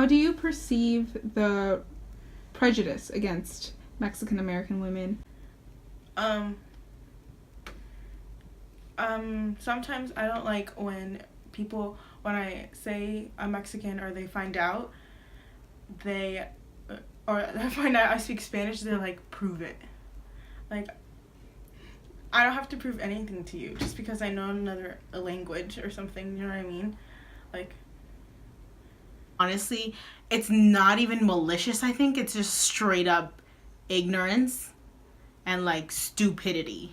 How do you perceive the prejudice against Mexican American women? Sometimes I don't like when I say I'm Mexican or they find out, or they find out I speak Spanish, they're like, prove it. Like, I don't have to prove anything to you just because I know another language or something, you know what I mean? Like, honestly, it's not even malicious. I think it's just straight up ignorance and like stupidity.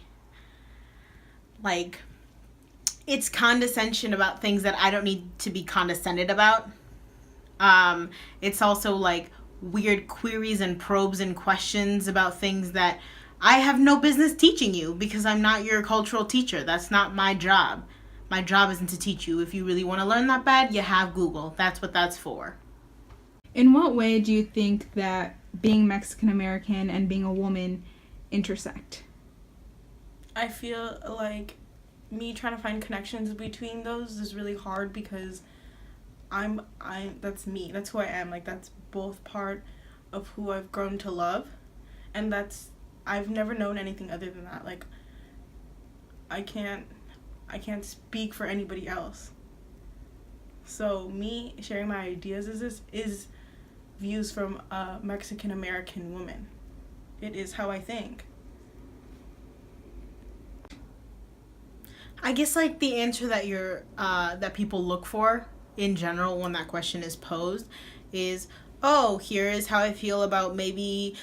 Like, it's condescension about things that I don't need to be condescended about. It's also like weird queries and probes and questions about things that I have no business teaching you because I'm not your cultural teacher. That's not my job. My job isn't to teach you. If you really want to learn that bad, you have Google. That's what that's for. In what way do you think that being Mexican American and being a woman intersect? I feel like me trying to find connections between those is really hard because that's me. That's who I am. Like, that's both part of who I've grown to love, and I've never known anything other than that. Like, I can't speak for anybody else. So me sharing my ideas is views from a Mexican American woman. It is how I think. I guess like the answer that people look for in general when that question is posed is, oh, here is how I feel about maybe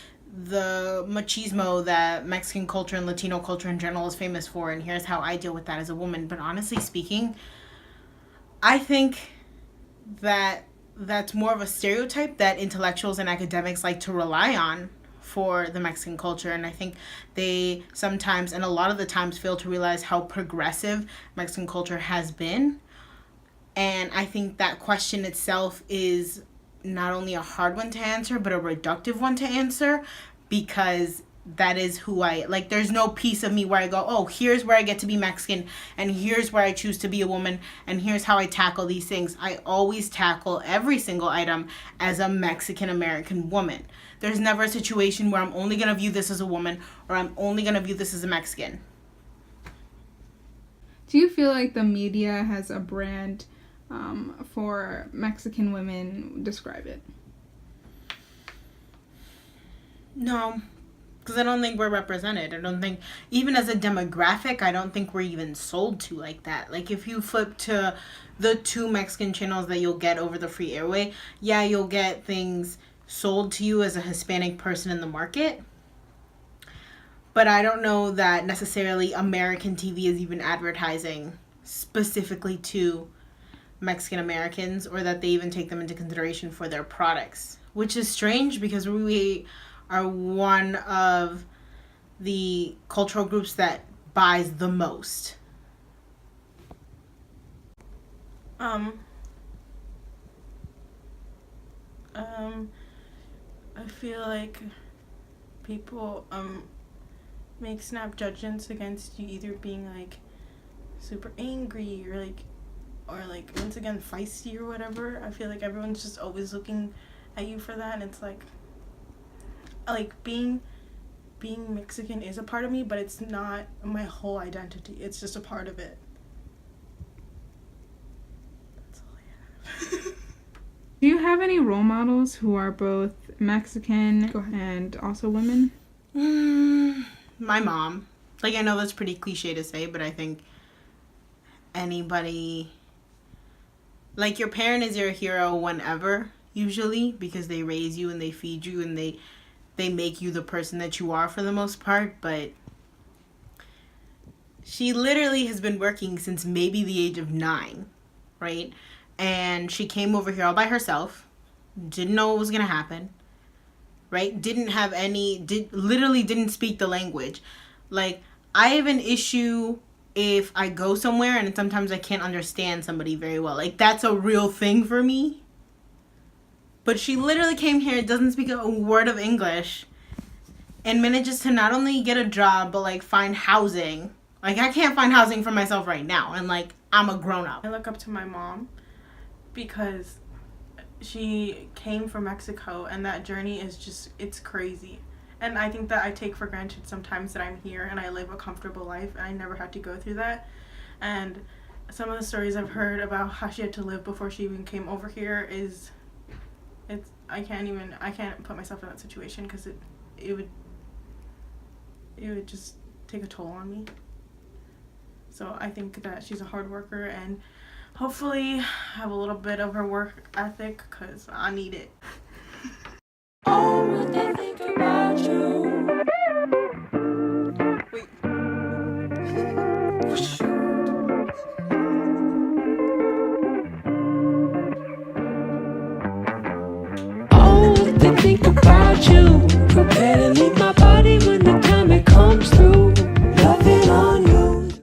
the machismo that Mexican culture and Latino culture in general is famous for, and here's how I deal with that as a woman. But honestly speaking, I think that that's more of a stereotype that intellectuals and academics like to rely on for the Mexican culture, and I think they sometimes and a lot of the times fail to realize how progressive Mexican culture has been. And I think that question itself is not only a hard one to answer, but a reductive one to answer, because that is who I, like, there's no piece of me where I go, oh, here's where I get to be Mexican, and here's where I choose to be a woman, and here's how I tackle these things. I always tackle every single item as a Mexican American woman. There's never a situation where I'm only going to view this as a woman, or I'm only going to view this as a Mexican. Do you feel like the media has a brand for Mexican women? Describe it. No, because I don't think we're represented. I don't think, even as a demographic, I don't think we're even sold to like that. Like, if you flip to the 2 Mexican channels that you'll get over the free airway, yeah, you'll get things sold to you as a Hispanic person in the market. But I don't know that necessarily American TV is even advertising specifically to Mexican Americans, or that they even take them into consideration for their products, which is strange because we are one of the cultural groups that buys the most. I feel like people make snap judgments against you either being like super angry or like once again feisty or whatever. I feel like everyone's just always looking at you for that, and it's like being Mexican is a part of me, but it's not my whole identity. It's just a part of it. That's all I have. Do you have any role models who are both Mexican and also women? My mom. Like, I know that's pretty cliche to say, but I think anybody, like, your parent is your hero whenever, usually, because they raise you and they feed you and they make you the person that you are for the most part. But she literally has been working since maybe the age of 9, right? And she came over here all by herself, didn't know what was gonna happen, right? Literally didn't speak the language. Like, I have an issue if I go somewhere and sometimes I can't understand somebody very well. Like, that's a real thing for me. But she literally came here, doesn't speak a word of English, and manages to not only get a job, but, like, find housing. Like, I can't find housing for myself right now, and, like, I'm a grown-up. I look up to my mom because she came from Mexico, and that journey is just, it's crazy. And I think that I take for granted sometimes that I'm here and I live a comfortable life, and I never had to go through that. And some of the stories I've heard about how she had to live before she even came over here is, it's, I can't put myself in that situation, because it would just take a toll on me. So I think that she's a hard worker, and hopefully have a little bit of her work ethic, because I need it. Oh, what they think about you.